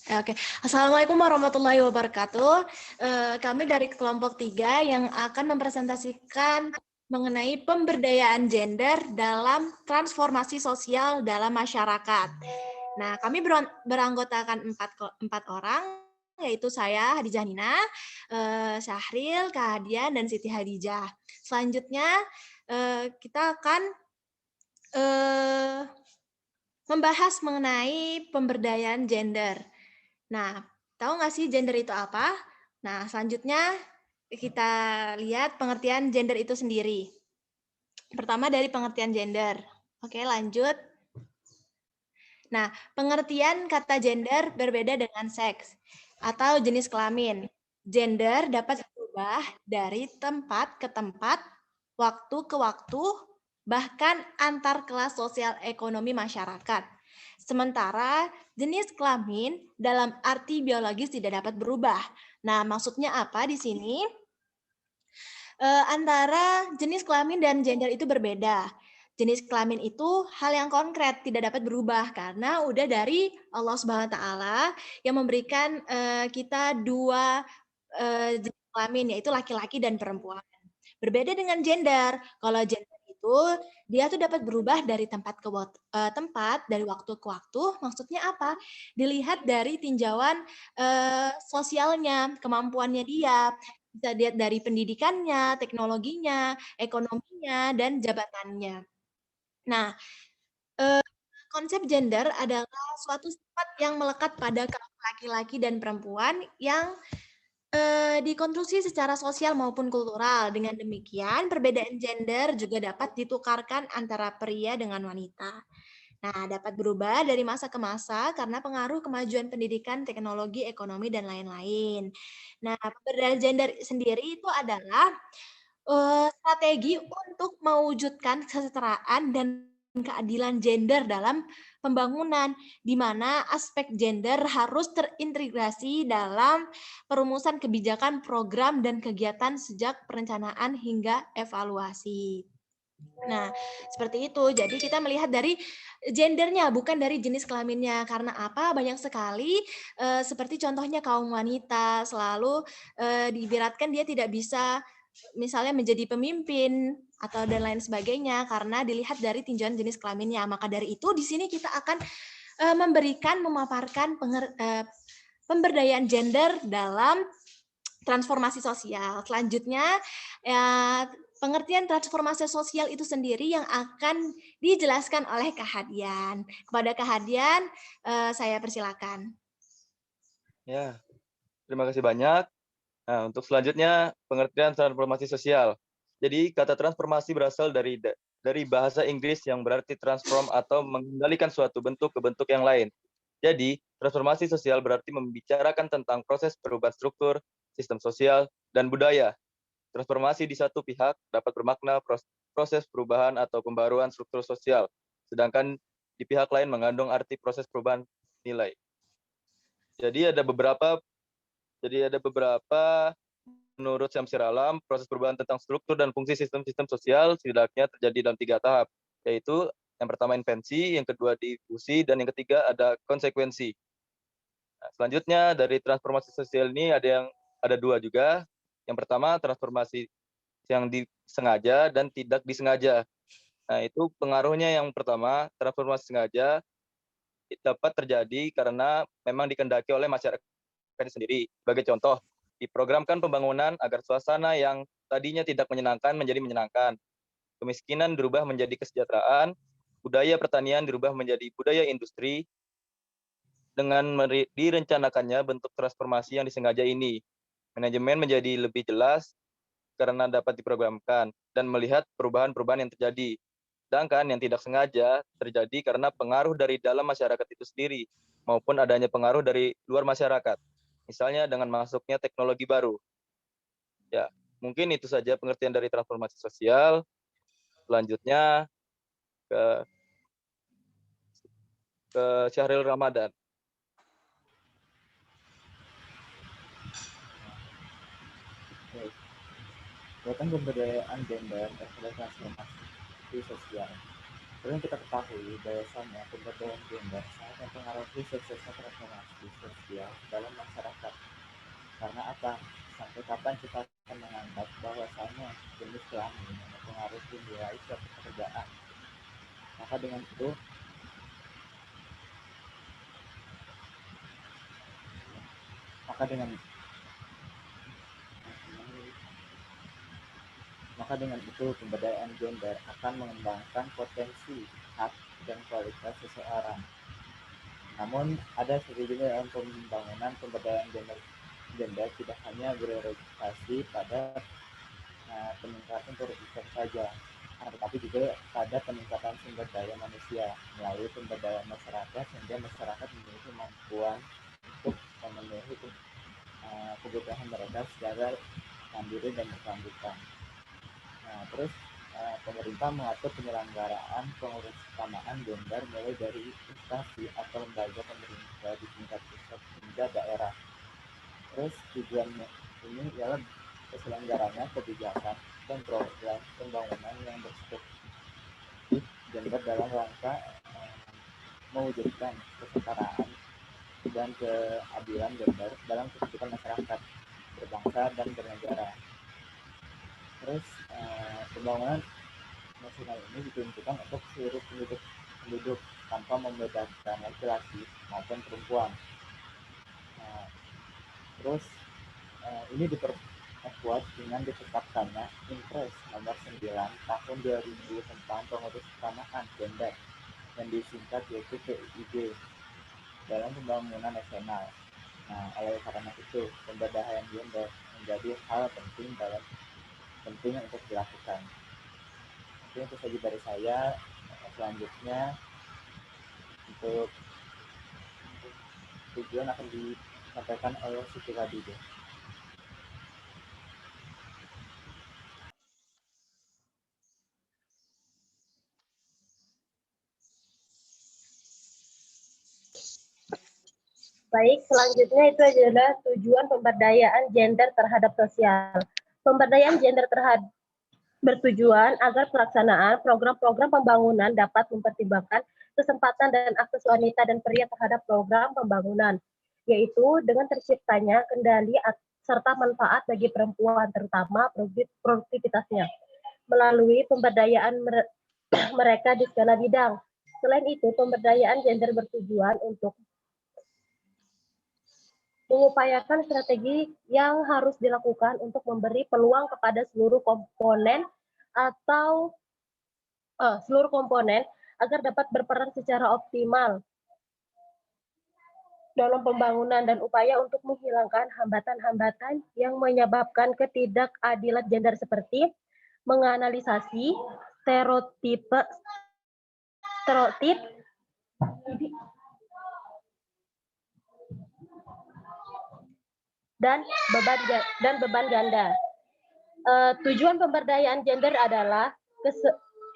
Oke, Assalamualaikum warahmatullahi wabarakatuh. Kami dari kelompok 3 yang akan mempresentasikan mengenai pemberdayaan gender dalam transformasi sosial dalam masyarakat. Nah, kami beranggotakan 4 orang, yaitu saya, Hadijah Nina, Syahril, Kak Hadian, dan Siti Hadijah. Selanjutnya, kita akan membahas mengenai pemberdayaan gender. Nah, tahu nggak sih gender itu apa? Nah, selanjutnya kita lihat pengertian gender itu sendiri. Pertama dari pengertian gender. Oke, lanjut. Nah, pengertian kata gender berbeda dengan seks atau jenis kelamin. Gender dapat berubah dari tempat ke tempat, waktu ke waktu, bahkan antar kelas sosial ekonomi masyarakat. Sementara jenis kelamin dalam arti biologis tidak dapat berubah. Nah, maksudnya apa di sini? Antara jenis kelamin dan gender itu berbeda. Jenis kelamin itu hal yang konkret, tidak dapat berubah karena udah dari Allah Subhanahu wa taala yang memberikan kita dua jenis kelamin, yaitu laki-laki dan perempuan. Berbeda dengan gender. Kalau gender itu dia tuh dapat berubah dari tempat ke tempat, dari waktu ke waktu. Maksudnya apa? Dilihat dari tinjauan sosialnya, kemampuannya dia, bisa dilihat dari pendidikannya, teknologinya, ekonominya, dan jabatannya. Nah, konsep gender adalah suatu sifat yang melekat pada kaum laki-laki dan perempuan yang dikonstruksi secara sosial maupun kultural. Dengan demikian, perbedaan gender juga dapat ditukarkan antara pria dengan wanita. Nah, dapat berubah dari masa ke masa karena pengaruh kemajuan pendidikan, teknologi, ekonomi, dan lain-lain. Nah, pemberdayaan gender sendiri itu adalah strategi untuk mewujudkan kesetaraan dan keadilan gender dalam pembangunan, di mana aspek gender harus terintegrasi dalam perumusan kebijakan, program, dan kegiatan sejak perencanaan hingga evaluasi. Nah, seperti itu. Jadi kita melihat dari gendernya, bukan dari jenis kelaminnya. Karena apa? Banyak sekali seperti contohnya kaum wanita selalu diibaratkan dia tidak bisa misalnya menjadi pemimpin atau dan lain sebagainya karena dilihat dari tinjauan jenis kelaminnya. Maka dari itu di sini kita akan memaparkan pemberdayaan gender dalam transformasi sosial. Selanjutnya, pengertian transformasi sosial itu sendiri yang akan dijelaskan oleh Kak Hadian. Kepada Kak Hadian, saya persilakan. Ya, terima kasih banyak. Nah, untuk selanjutnya, pengertian transformasi sosial. Jadi, kata transformasi berasal dari bahasa Inggris yang berarti transform atau mengendalikan suatu bentuk ke bentuk yang lain. Jadi, transformasi sosial berarti membicarakan tentang proses perubahan struktur, sistem sosial, dan budaya. Transformasi di satu pihak dapat bermakna proses perubahan atau pembaruan struktur sosial, sedangkan di pihak lain mengandung arti proses perubahan nilai. Jadi ada beberapa menurut Syamsir Alam, proses perubahan tentang struktur dan fungsi sistem-sistem sosial setidaknya terjadi dalam 3 tahap, yaitu yang pertama invensi, yang kedua difusi, dan yang ketiga ada konsekuensi. Nah, selanjutnya dari transformasi sosial ini ada 2 juga. Yang pertama transformasi yang disengaja dan tidak disengaja. Nah, itu pengaruhnya yang pertama, transformasi sengaja dapat terjadi karena memang dikehendaki oleh masyarakat sendiri. Sebagai contoh, diprogramkan pembangunan agar suasana yang tadinya tidak menyenangkan menjadi menyenangkan. Kemiskinan berubah menjadi kesejahteraan, budaya pertanian dirubah menjadi budaya industri. Dengan direncanakannya bentuk transformasi yang disengaja ini, manajemen menjadi lebih jelas karena dapat diprogramkan dan melihat perubahan-perubahan yang terjadi. Sedangkan yang tidak sengaja terjadi karena pengaruh dari dalam masyarakat itu sendiri maupun adanya pengaruh dari luar masyarakat. Misalnya dengan masuknya teknologi baru. Ya, mungkin itu saja pengertian dari transformasi sosial. Selanjutnya ke Syahril Ramadan. Tentang pemberdayaan gender dan transformasi sosial. Seperti yang kita ketahui, bahwasanya pemberdayaan gender sangat mempengaruhi suksesnya transformasi sosial dalam masyarakat. Karena apa? Sampai kapan kita akan menganggap bahwasanya jenis kelamin yang mempengaruhi nilai suatu pekerjaan? Maka dengan itu, maka dengan Maka dengan itu, pemberdayaan gender akan mengembangkan potensi, hak, dan kualitas seseorang. Namun, ada setidaknya dalam pembangunan pemberdayaan gender tidak hanya berorientasi pada peningkatan produksi saja, tetapi juga pada peningkatan sumber daya manusia melalui pemberdayaan masyarakat sehingga masyarakat memiliki kemampuan untuk memenuhi kebutuhan mereka secara mandiri dan berkelanjutan. Nah, terus pemerintah mengatur penyelenggaraan pengurus-utamaan gender mulai dari instansi atau lembaga pemerintah di tingkat pusat hingga daerah. Terus tujuannya ini ialah terselenggaranya kebijakan dan program pembangunan yang berspektif gender dalam rangka mewujudkan kesetaraan dan keadilan gender dalam kehidupan masyarakat, berbangsa dan bernegara. Terus pembangunan nasional ini ditunjukkan untuk seluruh penduduk tanpa membedakan laki-laki maupun perempuan. Terus ini diperkuat dengan ditetapkannya Impres nomor 9 tahun 2000 tentang pengurus-utamaan gender yang disingkat yaitu PUIG dalam pembangunan nasional. Nah, oleh karena itu, pemberdayaan gender menjadi hal penting untuk dilakukan. Mungkin itu saja dari saya. Selanjutnya untuk tujuan akan disampaikan oleh Siti Khadijah. Baik, selanjutnya itu adalah tujuan pemberdayaan gender terhadap sosial. Pemberdayaan gender bertujuan agar pelaksanaan program-program pembangunan dapat mempertimbangkan kesempatan dan akses wanita dan pria terhadap program pembangunan, yaitu dengan terciptanya kendali serta manfaat bagi perempuan, terutama produktivitasnya, melalui pemberdayaan mereka di segala bidang. Selain itu, pemberdayaan gender bertujuan untuk mengupayakan strategi yang harus dilakukan untuk memberi peluang kepada seluruh komponen agar dapat berperan secara optimal dalam pembangunan dan upaya untuk menghilangkan hambatan-hambatan yang menyebabkan ketidakadilan gender seperti menganalisasi stereotip dan beban ganda. Tujuan pemberdayaan gender adalah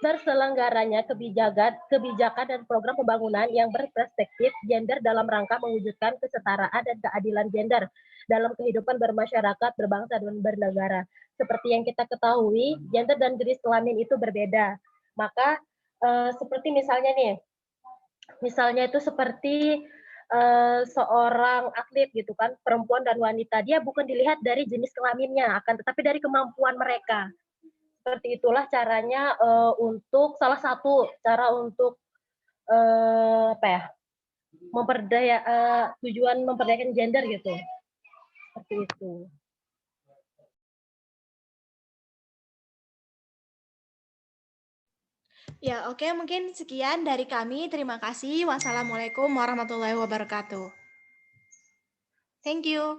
terselenggaranya kebijakan dan program pembangunan yang berperspektif gender dalam rangka mewujudkan kesetaraan dan keadilan gender dalam kehidupan bermasyarakat, berbangsa, dan bernegara. Seperti yang kita ketahui, gender dan jenis kelamin itu berbeda. Maka seperti misalnya itu seperti seorang atlet gitu kan, perempuan dan wanita, dia bukan dilihat dari jenis kelaminnya, akan tetapi dari kemampuan mereka. Seperti itulah caranya untuk salah satu cara untuk tujuan memperdayakan gender gitu. Seperti itu. Ya, oke, mungkin sekian dari kami. Terima kasih. Wassalamualaikum warahmatullahi wabarakatuh. Thank you.